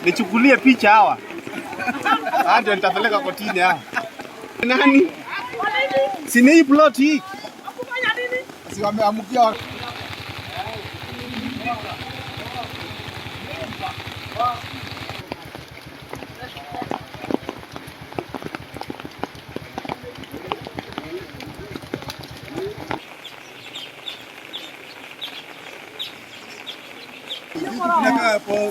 Nichukulie picha hawa. Ndio nitapeleka kotini hawa. Nani? Sina hii plot hii. Kufanya nini? Si wameamukia.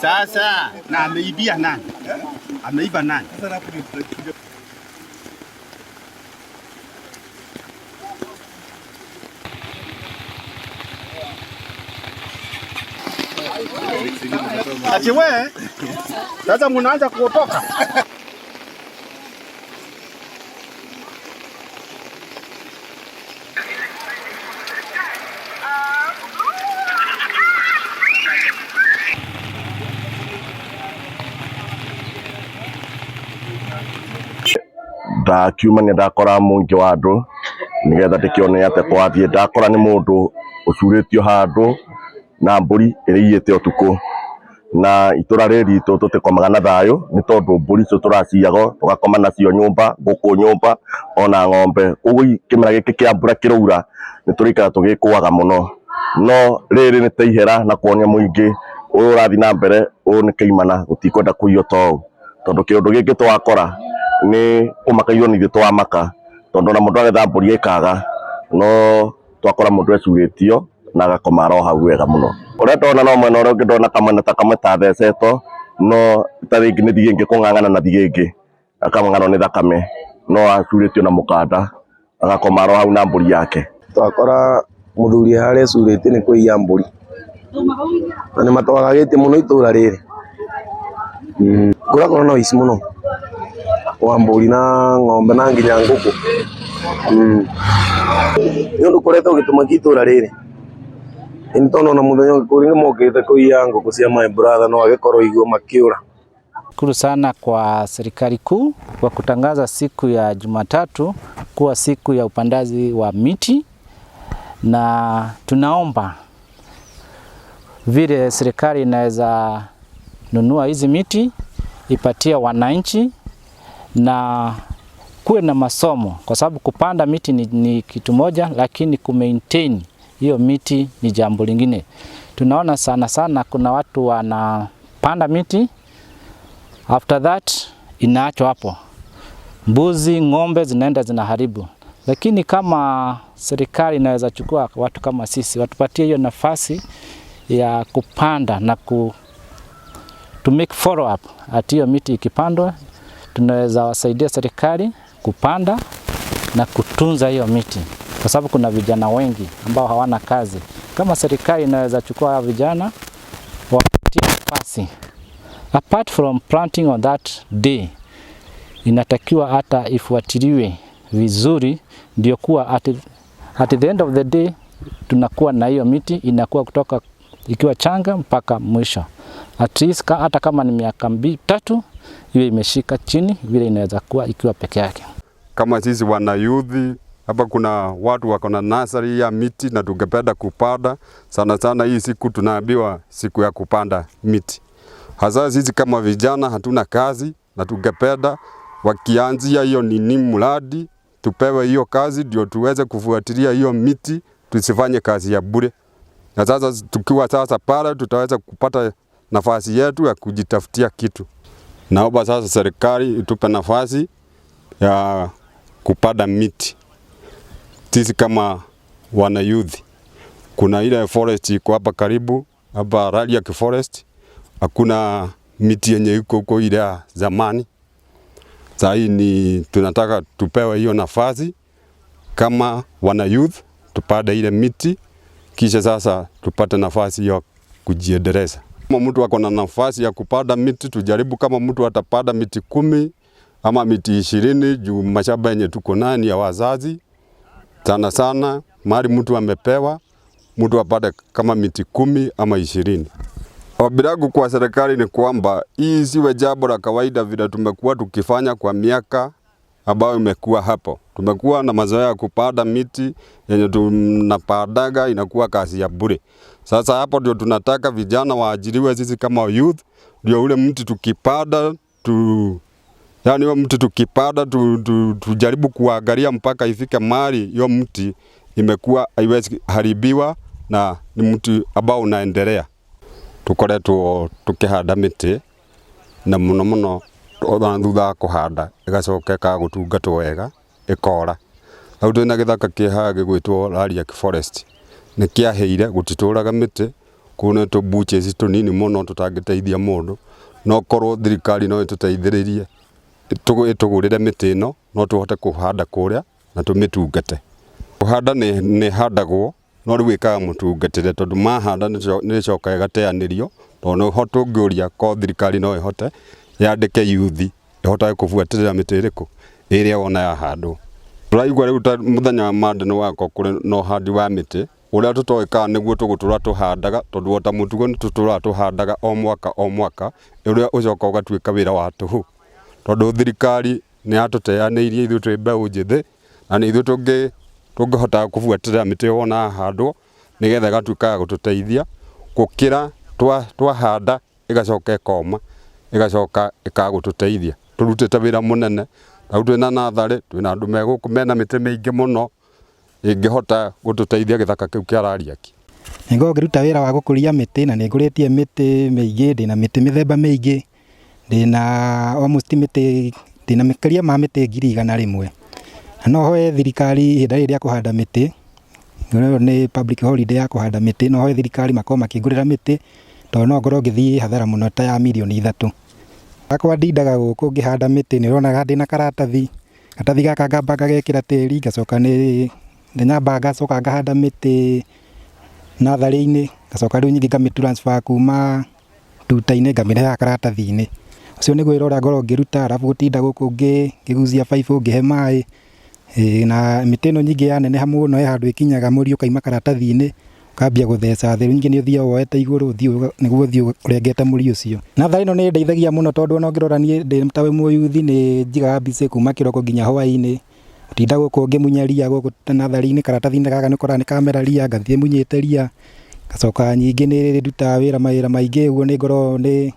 Sasa na ameibia nani? Ameiba nani? Ati wewe sasa mnaanza kuotoka. Ndakiuma ni ndakora mungi wa andu nigetha ndikione ate twathie ndakora ni mundu ucuritio handu na mburi iriiyite utuku na itura riri itu tutikomaga na thayo ni tondu mburi icio turaciago tugakoma nacio nyumba nguku nyumba ona ng'ombe koguo kimera giki kia mbura kiraura ni turikara tugikuaga muno no riri ni taihera na kuonia muingi uyu urathi na mbere uyu ni kiimana gutikwenda kuiyo tondu kiundu giki twakora ni kumakaio ni twamaka tondu na mundu agetha mburi ikaga no twakora mundu ecuritio na agakoma ro hau wega muno uria ndona no mwena uria ungi ndona kamwe ta kamwe ta theceto no taringi ni thigingi kung'ang'ana na thigingi akamang'ano ni thakame no acuritio na mukanda agakoma ro hau na mburi yake twakora muthuri haria ecurite ni kuiya mburi na ni matwagagite muno itura riri kurakorwo na wici muno wa mburi na ng'ombe na nginya nguku niondu kureta ugituma kitura riri ni tondu na muthenya kuri ni mokite kuiya nguku cia my brother no agikorwo iguo makiura. Shukuru sana kwa serikali kuu kwa kutangaza siku ya Jumatatu kuwa siku ya upandaji wa miti, na tunaomba vile serikali inaweza nunua hizi miti ipatie wananchi na kuwe na masomo, kwa sababu kupanda miti ni kitu moja, lakini kumaintain hiyo miti ni jambo lingine. Tunaona sana kuna watu wanapanda miti, after that inaachwa hapo, mbuzi ng'ombe zinaenda zinaharibu. Lakini kama serikali inaweza chukua watu kama sisi, watupatie hiyo nafasi ya kupanda na to make follow up at hiyo miti ikipandwa, tunaweza wasaidia serikali kupanda na kutunza hiyo miti, kwa sababu kuna vijana wengi ambao hawana kazi. Kama serikali inaweza chukua vijana wapatie nafasi, apart from planting on that day, inatakiwa hata ifuatiliwe vizuri, ndio kuwa at the end of the day tunakuwa na hiyo miti inakuwa kutoka ikiwa changa mpaka mwisho. At least hata kama ni miaka 2-3 iwe imeshika chini vile inaweza kuwa ikiwa peke yake. Kama sisi wana youth hapa, kuna watu wako na nursery ya miti na tungependa kupanda sana. Hii siku tunaambiwa siku ya kupanda miti. Hasa sisi kama vijana hatuna kazi na tungependa wakianzia hiyo nini mradi tupewe hiyo kazi ndio tuweze kufuatilia hiyo miti, tusifanye kazi ya bure. Na sasa tukiwa sasa pale tutaweza kupata nafasi yetu ya kujitafutia kitu. Naomba sasa serikali itupe nafasi ya kupanda miti. Sisi kama wana youth, kuna ile forest iko hapa karibu, hapa Aliyoiba forest, hakuna miti yenye iko huko ile ya zamani. Sasa hii ni tunataka tupewe hiyo nafasi kama wana youth, tupande ile miti, kisha sasa tupate nafasi ya kujiendeleza. Kama mtu ako na nafasi ya kupanda miti, tujaribu kama mtu atapanda miti 10 ama miti 20 juu mashamba yenye tuko nani ya wazazi. Sana mali mtu amepewa, mtu apate kama miti 10 ama 20. Obilagu kwa serikali ni kwamba hii siwe jambo la kawaida vile tumekuwa tukifanya kwa miaka ambayo imekuwa hapo. Tumekuwa na mazoea ya kupanda miti yenye tunapandaga inakuwa kazi ya bure. Sasa hapo ndio tunataka vijana waajiriwe sisi kama youth, ndio ule mti tukipanda yani huyo mti tukipanda tujaribu kuangalia mpaka ifike mahali hiyo mti imekuwa haiwezi haribiwa na ni mti ambao unaendelea. Tukoretwo tukihanda miti na muno thutha kuhanda igacoka ikagutungatwo wega ikora. Au twina githaka kihaga gigwitwo Rariak Forest ni kiaheire gutituraga miti kuna to buches tunini muno tutangiteithia mundu no korwo thirikari no ituteithiririe tugurire miti ino no tuhote kuhanda kuria na tumitungate. Kuhanda ni handagwo no riu ikaga mutungatire tondu mahanda ni coka igateanirio no hote ungiuria ko thirikari no ihote yandike yuthi ihotaga kubuatirira miti iriku iria wona yahandwo. Turaigua riu muthenya mande no wako kuri no handi wa miti uria tutoika niguo tugutura tuhandaga tondu wota mutugo ni tutura tuhandaga o mwaka uria ucoka ugatuika wira wa tuhu tondu thirikari ni atuteaniirie ithu twi mbeu njithi na ni ithu tungihota kubuatirira miti wona handwo nigetha gatuika ya gututeithia gukira twahanda igacoka ikoma igacoka ikagututeithia. Turutite wira munene au twina nathari twina andu meguku mena miti mingi muno ingihota gututeithia githaka kiu kia Rariak. Ningo ngiruta wira wa gukuria miti na ninguritie miti miingi ndina miti mithemba miingi ndina almost miti ndina mikaria ma miti 100,000 no hoe thirikari hinda iria kuhanda miti ni public holiday ya kuhanda miti no hoe thirikari makoma makingurira miti to no ngoro ngithii hathara muno ta ya milioni 3. Akwa ndindaga guku ngihanda miti ni rona ndina karatathi gaka ngamba ngagekira tiri ngacoka ni nyamba ngacoka ngahanda miti nathari-ini ngacoka riu nyingi ngamitransfer kuma tuta-ini ngamireha karatathi-ini. Ucio niguo irora ngoro ngiruta arabu gutinda guku ngiguzia baibu ngihe mai na miti ino nyingi ya neneha muno he handu ikinyaga muri ukaima karatathi-ini ukambia gutheca thiru nyingi ni uthia woete iguru niguo uthio urengete muri ucio. Nathari ino ni ndeithagia muno tondu ona ngirora nie ndi tawe muyuthi ni njigaga mbica kuma kiroko nginya hwaini utinda guku ngimunya ria guku nathari-ini karatathi-ini gaka ni kora ni kamera ria ngathie munyite ria ngacoka nyingi ni nduta wira maingi uguo ni ngoro ni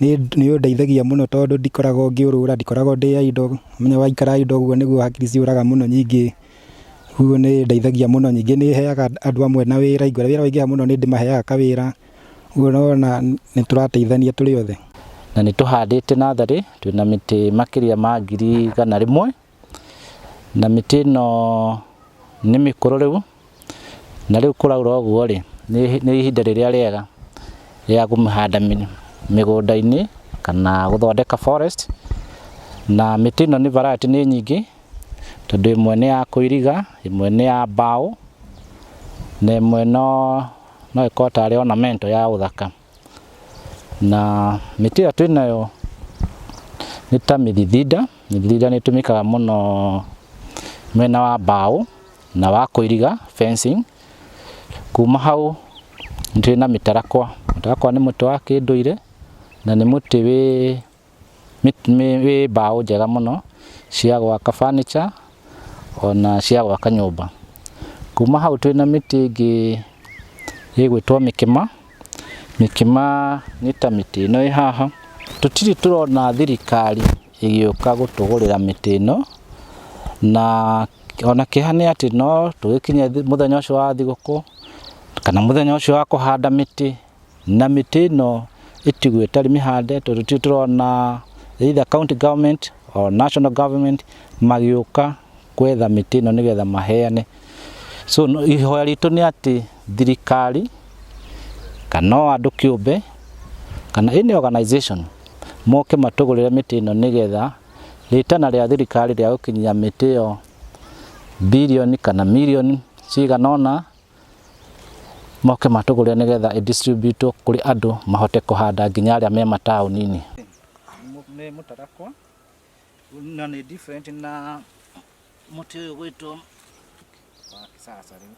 ndeithagia muno tondu ndikorago ngiurura ndikorago ndi indo menya waikara indo uguo niguo hakiri ciuraga muno nyingi uguo ni ndeithagia muno nyingi ni heaga andu amwe na wira igura wira waingiha muno ni ndimaheaga kawira uguo nona ni turateithania turi othe na ni tuhandite nathari twina miti makiria ma 100,000 na miti no ni mikuru riu na riu kuraura uguo ri ni ihinda riria riega ya kumihanda migunda-ini kana guthondeka forest na miti no ni variety ni nyingi tondu imwe ni ya kuiriga imwe ni ya mbao na imwe no ikota ri ornament ya uthaka na miti ya twinayo ni ta mithithinda ni tumikaga muno mwena wa mbao na wa kuiriga fencing. Kuma hau ndina mitarakwa ni muti wa kinduire na ni muti wi mbao njega muno cia gwaka furniture ona cia gwaka nyumba. Kuma hau twina miti ingi igwitwo mikima ni ta miti ino haha tutiri turona thirikari igiuka gutugurira miti ino na ona kihani ati no tugikinya muthenya ucio wa thiguku kana muthenya ucio wa kuhanda miti na miti ino itigwe tari mihande tondu turona either county government or national government magiuka kwetha miti ino nigetha maheane. So ihoya ritu ni ati thirikari kana andu kiumbe kana any organization moke matugurire miti ino nigetha ritana ria thirikari ria gukinyia miti yo bilioni kana milioni ciganona moke matugurire nigetha distribute kuri andu mahote kuhanda nginya aria me matauni-ini. Ni mutarakwa na ni different na muti uyu gwitwo wa kisasa riu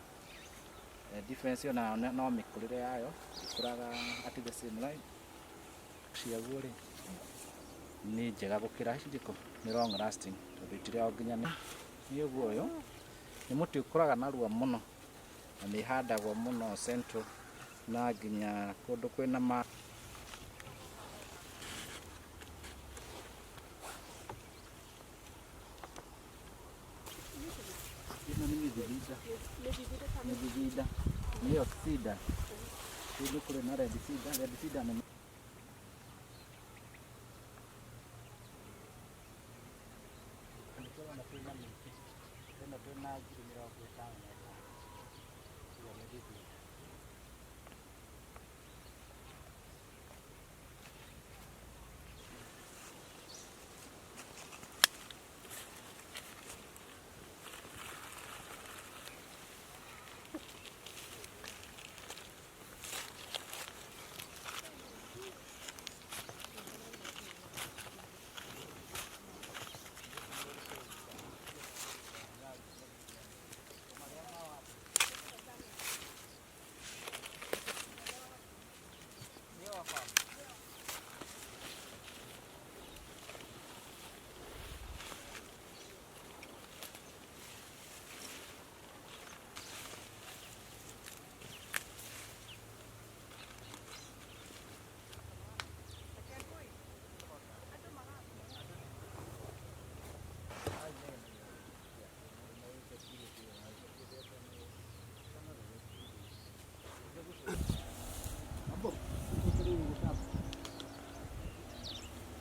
difference yo na no mikurire yayo ikuraga at the same line ciaguo ri ni njega gukira icindiko ni long lasting tondu itiria nginya ni uguo uyu ni muti ukuraga narua muno na ni handagwo muno central na nginya kundu kwina ma Niyo sida. Hivi kule na red sida na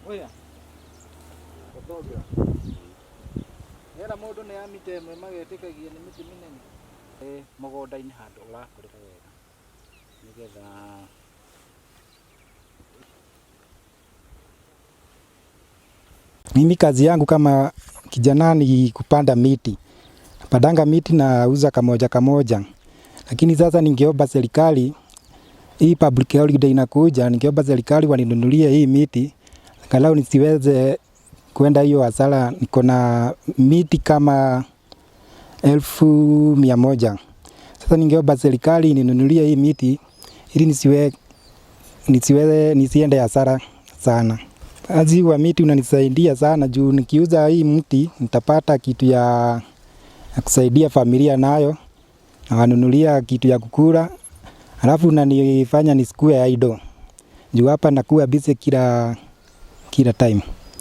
Oya. Kodoga. Era mundu ni amite mwe magetikagia ni miti minene. Mugonda-ini handu urakurira wega. Nigetha mimi kazi yangu kama kijana ni kupanda miti. Napandanga miti na uza kamoja. Lakini sasa ningeomba serikali hii public holiday inakuja, ningeomba serikali waninunulie hii miti. Angalau nisiweze kwenda hiyo hasara. Niko na miti kama 1,100. Sasa ningeomba serikali ininunulie hii miti ili nisiende hasara sana. Kazi wa miti unanisaidia sana juu nikiuza hii mti nitapata kitu ya kusaidia familia nayo, na wanunulia kitu ya kukula. Alafu unanifanya nisikue idle. Juu hapa nakuwa busy kila time.